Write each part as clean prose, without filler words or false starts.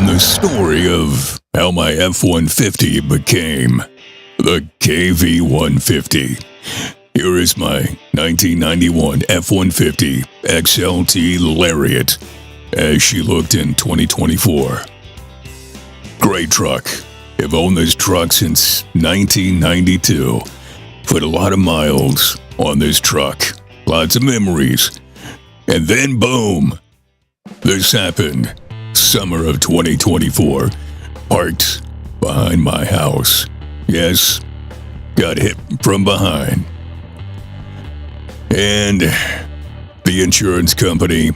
and the story of how my F150 became the KV150. Here is my 1991 F150 XLT Lariat as she looked in 2024. Great truck. I've owned this truck since 1992. Put a lot of miles on this truck. Lots of memories. And then boom! This happened. Summer of 2024. Parked behind my house. Yes, got hit from behind. And the insurance company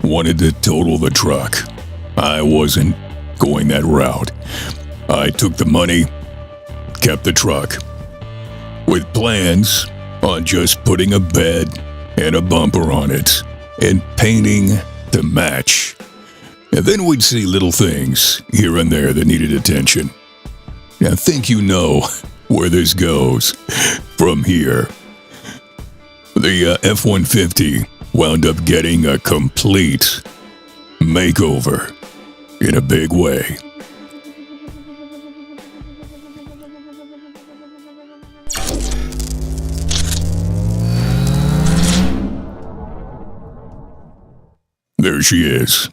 wanted to total the truck. I wasn't going that route. I took the money, kept the truck, with plans on just putting a bed and a bumper on it and painting to match. And then we'd see little things here and there that needed attention. I think you know where this goes from here. The F-150 wound up getting a complete makeover in a big way. There she is,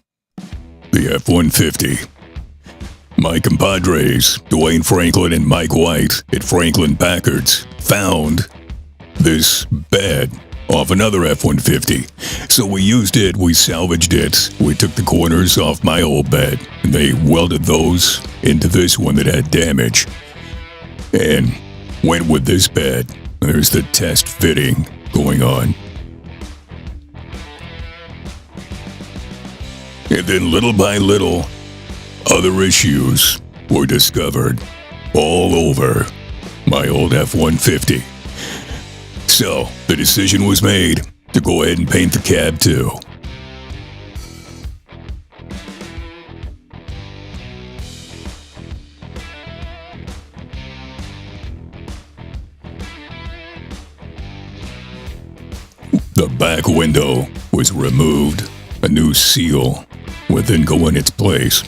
the F-150. My compadres, Dwayne Franklin and Mike White at Franklin Packards, found this bed off another F-150. So we used it, we salvaged it, we took the corners off my old bed, and they welded those into this one that had damage, and went with this bed. There's the test fitting going on. And then little by little, other issues were discovered all over my old F-150. So, the decision was made to go ahead and paint the cab too. The back window was removed, a new seal would then go in its place.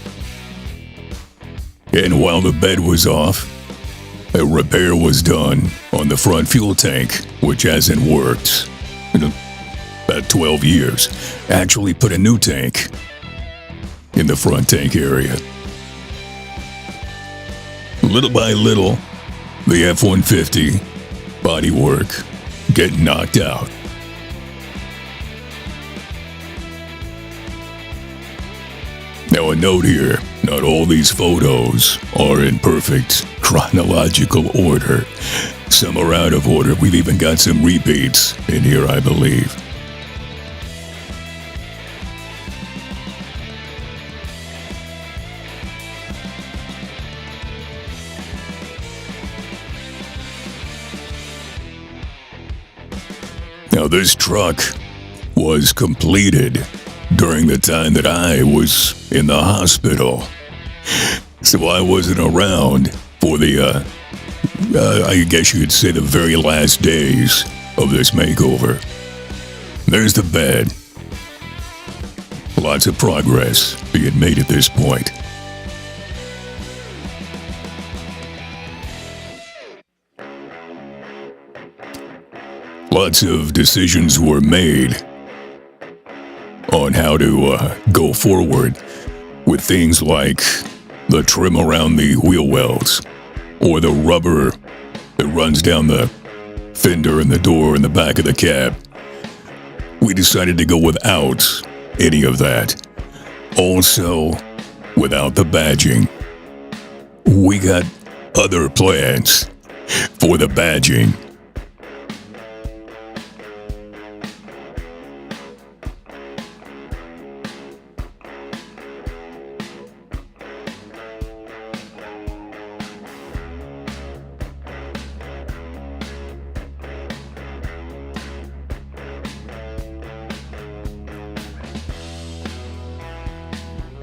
And while the bed was off, a repair was done on the front fuel tank, which hasn't worked in about 12 years. Actually put a new tank in the front tank area. Little by little, the F-150 bodywork getting knocked out. Now a note here, not all these photos are in perfect chronological order. Some are out of order. We've even got some repeats in here, I believe. Now this truck was completed during the time that I was in the hospital. So I wasn't around for the, I guess you could say the very last days of this makeover. There's the bed. Lots of progress being made at this point. Lots of decisions were made on how to go forward with things like the trim around the wheel wells or the rubber that runs down the fender and the door in the back of the cab. We decided to go without any of that. Also, without the badging. We got other plans for the badging.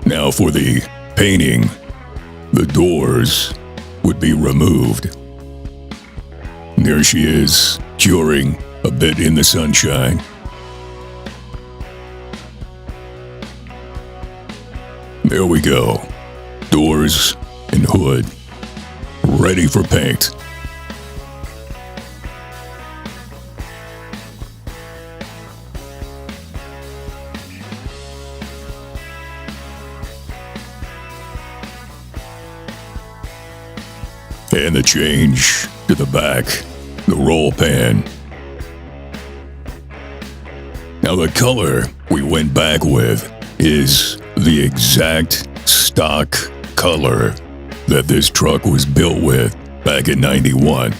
Now for the painting, the doors would be removed. There she is, curing a bit in the sunshine. There we go. doors, and hood, ready for paint. And the change to the back, the roll pan. Now the color we went back with is the exact stock color that this truck was built with back in '91.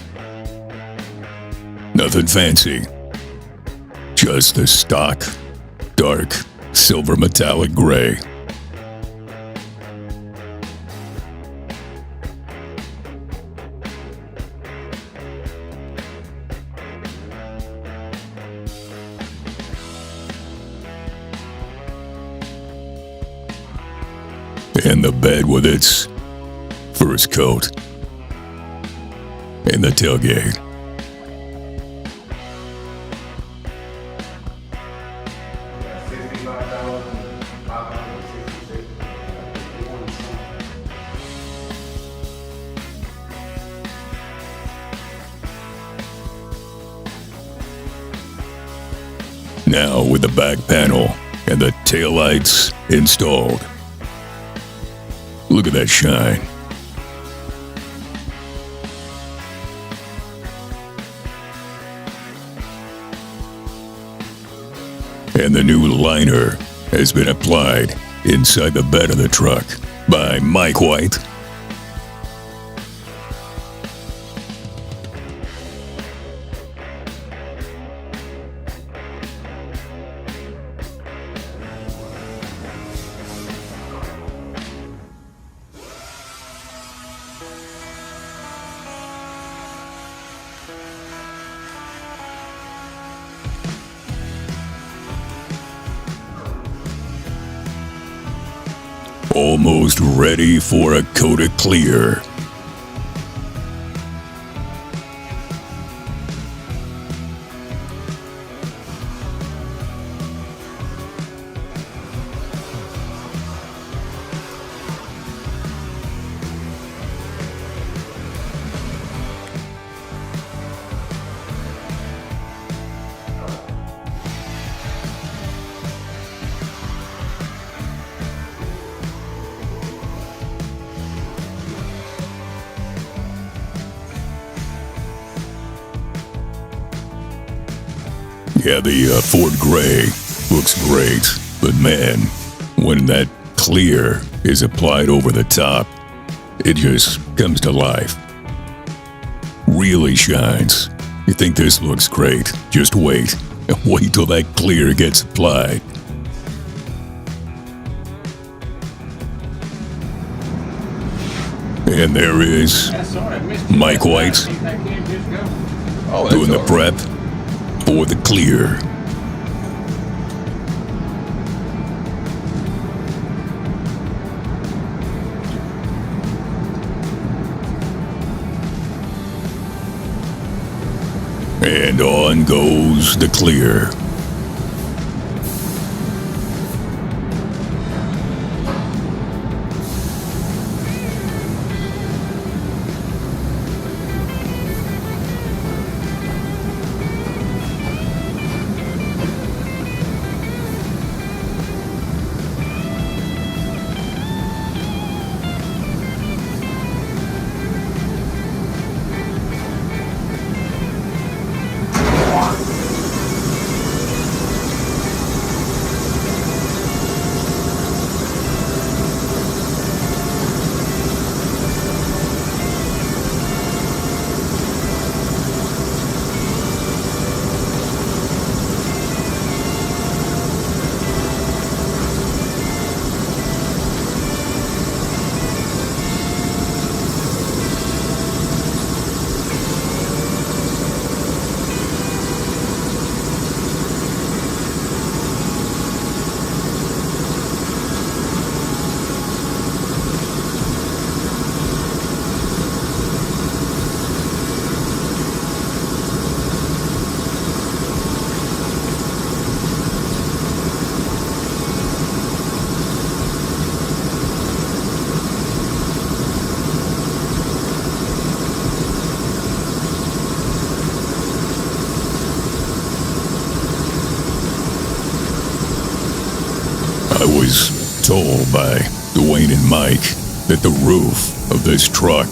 Nothing fancy, just the stock, dark, silver metallic gray. And the bed with its first coat. And the tailgate. Now with the back panel and the taillights installed. Look at that shine. And the new liner has been applied inside the bed of the truck by Mike White. Almost ready for a coat of clear. Yeah, the Ford Gray looks great, but man, when that clear is applied over the top, it just comes to life. Really shines. You think this looks great, just wait. Wait till that clear gets applied. And there is Mike White doing the prep for the clear. And on goes the clear. told by Dwayne and Mike that the roof of this truck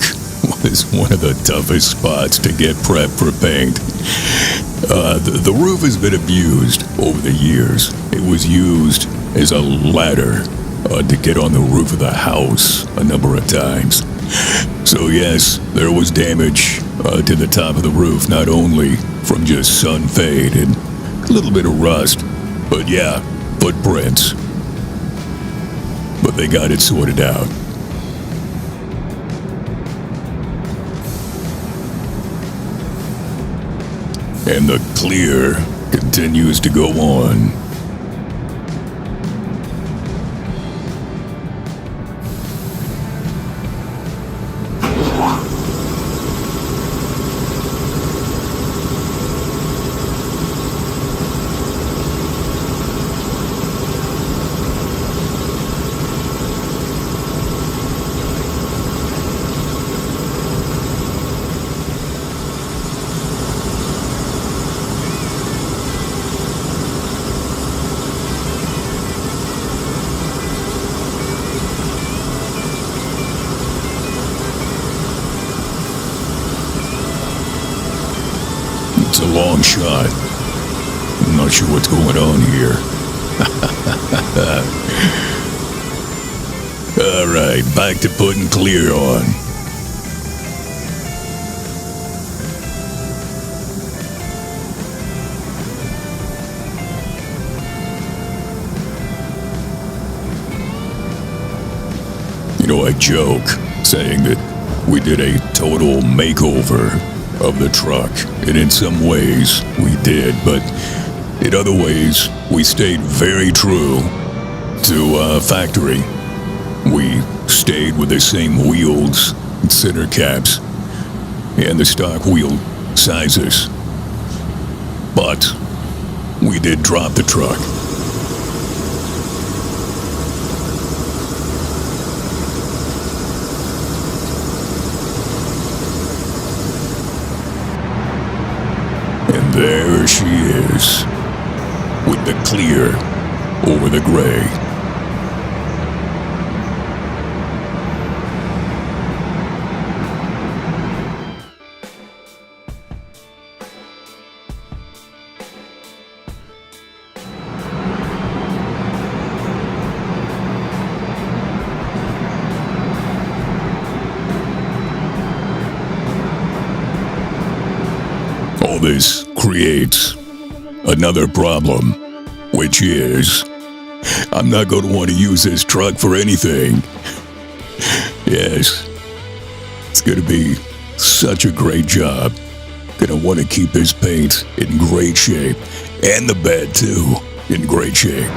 was one of the toughest spots to get prepped for paint. The roof has been abused over the years. It was used as a ladder to get on the roof of the house a number of times. So yes, there was damage to the top of the roof, not only from just sun fade and a little bit of rust, but yeah, footprints. But they got it sorted out. And the clear continues to go on. It's a long shot. I'm not sure what's going on here. All right, back to putting clear on. You know, I joke saying that we did a total makeover of the truck, and in some ways we did, but in other ways we stayed very true to factory. We stayed with the same wheels and center caps and the stock wheel sizes, but we did drop the truck. There she is, with the clear over the gray. All this creates another problem, which is I'm not going to want to use this truck for anything. Yes, it's going to be such a great job. Going to want to keep this paint in great shape, and the bed too, in great shape.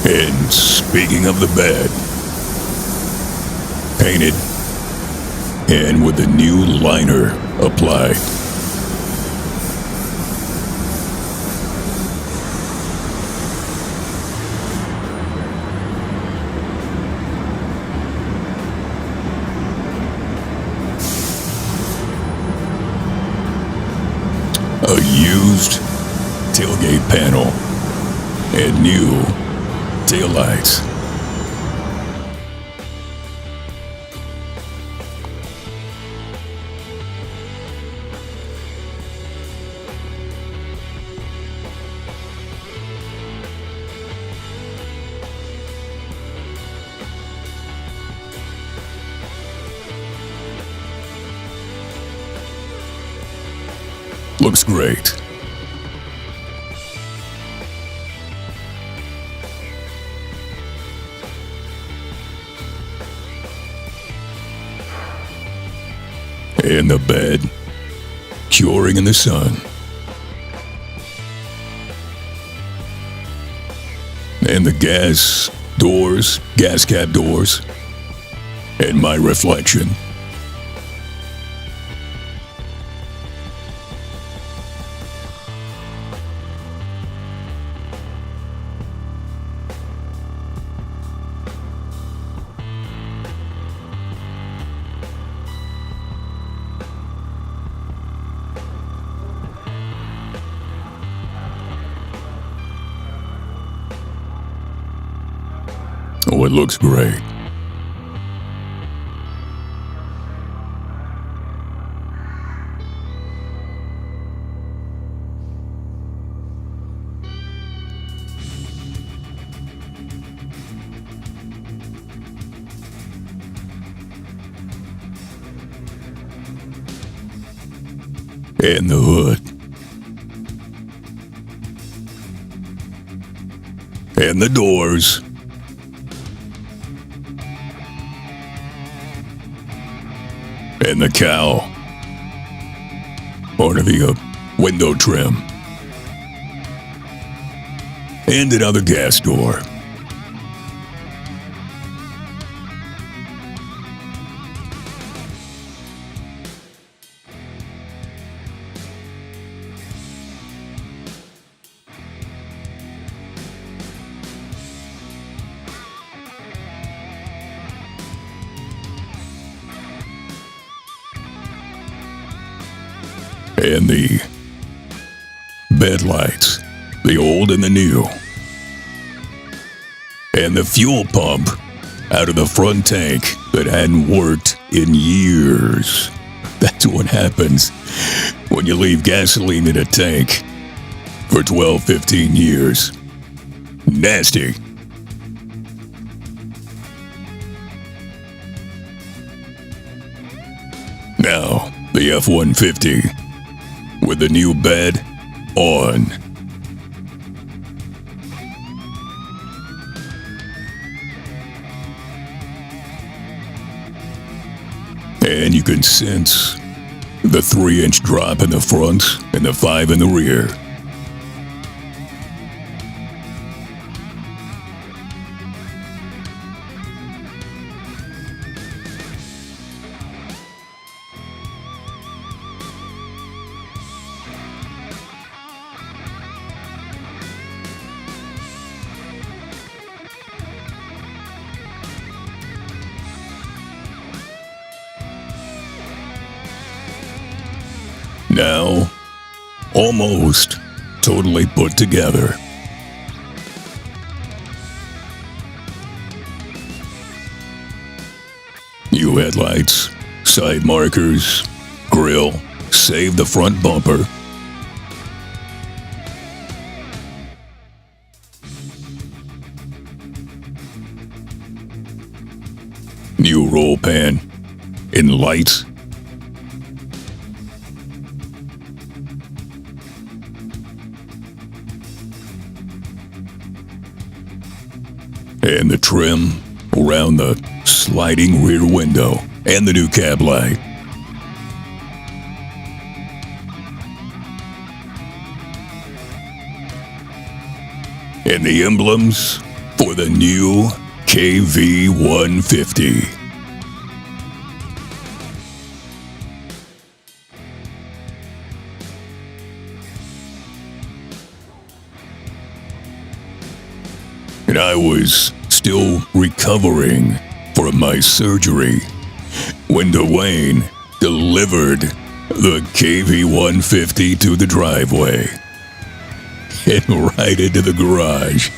And speaking of the bed, painted and with a new liner applied. A used tailgate panel and new taillights. Looks great. In the bed, curing in the sun. And the gas cap doors, and my reflection. Oh, it looks great. And the hood. And the doors. And the cowl. Part of the window trim. And another gas door. And the bed lights, the old and the new. And the fuel pump out of the front tank that hadn't worked in years. That's what happens when you leave gasoline in a tank for 12, 15 years. Nasty. Now, the F-150 with the new bed on. And you can sense the 3-inch drop in the front and the 5 in the rear. Now, almost totally put together. New headlights, side markers, grille, save the front bumper. New roll pan in lights. And the trim around the sliding rear window and the new cab light. And the emblems for the new KV150. And I was still recovering from my surgery when Dwayne delivered the KV150 to the driveway and right into the garage.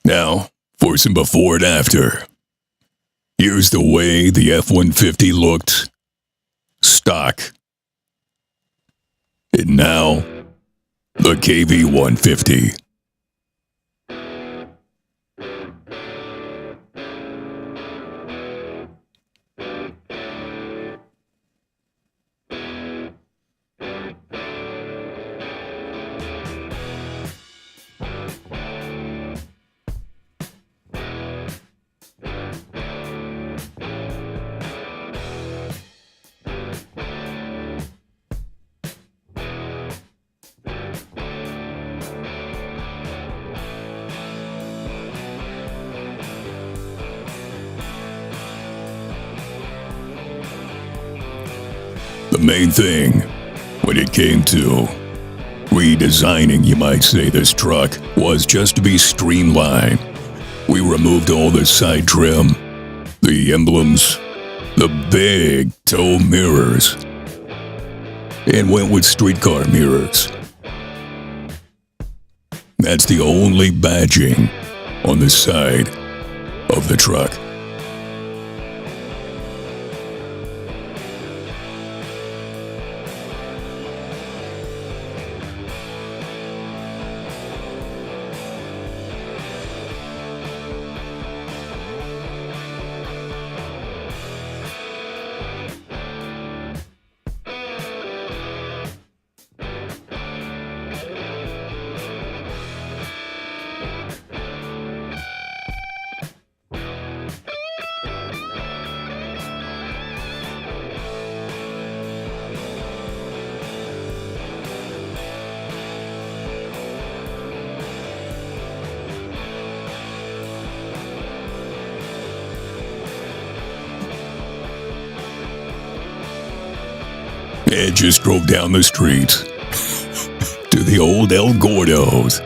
Now, for some before and after. Here's the way the F-150 looked. Stock. And now, the KV150. The main thing, when it came to redesigning, you might say, this truck, was just to be streamlined. We removed all the side trim, the emblems, the big tow mirrors, and went with streetcar mirrors. That's the only badging on the side of the truck. Ed just drove down the street to the old El Gordo's.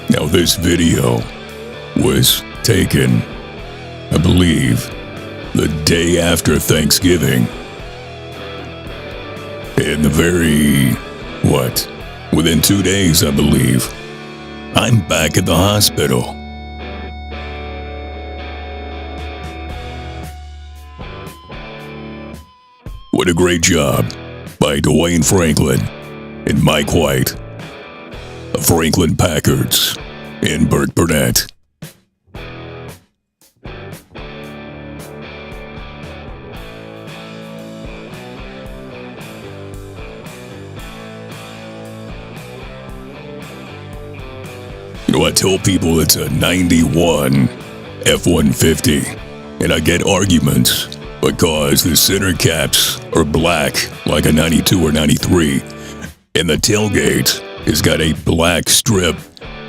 Now this video was taken, I believe, the day after Thanksgiving. In the very, within 2 days, I believe, I'm back at the hospital. What a great job by Dwayne Franklin and Mike White of Franklin Packards and Burt Burnett. You know, I tell people it's a 91 F150, and I get arguments because the center caps are black like a 92 or 93, and the tailgate has got a black strip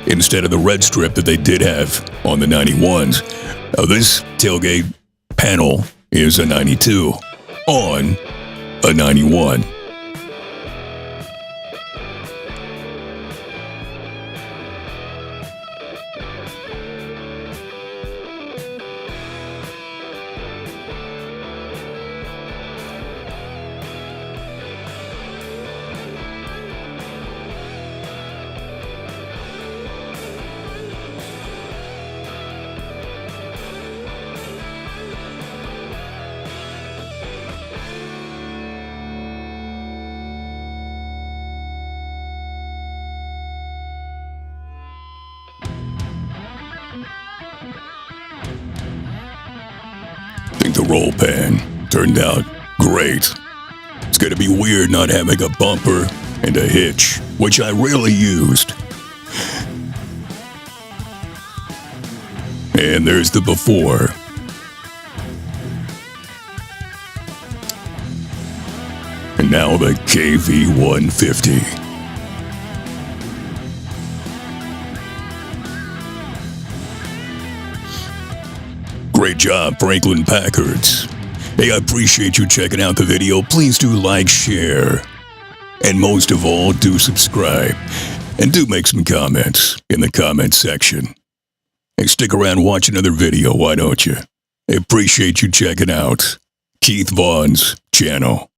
instead of the red strip that they did have on the 91s. Now, this tailgate panel is a 92 on a 91. I think the roll pan turned out great. It's gonna be weird not having a bumper and a hitch, which I rarely used. And there's the before. And now the KV150. Great job, Franklin Packards. Hey, I appreciate you checking out the video. Please do like, share, and most of all, do subscribe. And do make some comments in the comment section. And stick around, watch another video, why don't you? I appreciate you checking out Keith Vaughn's channel.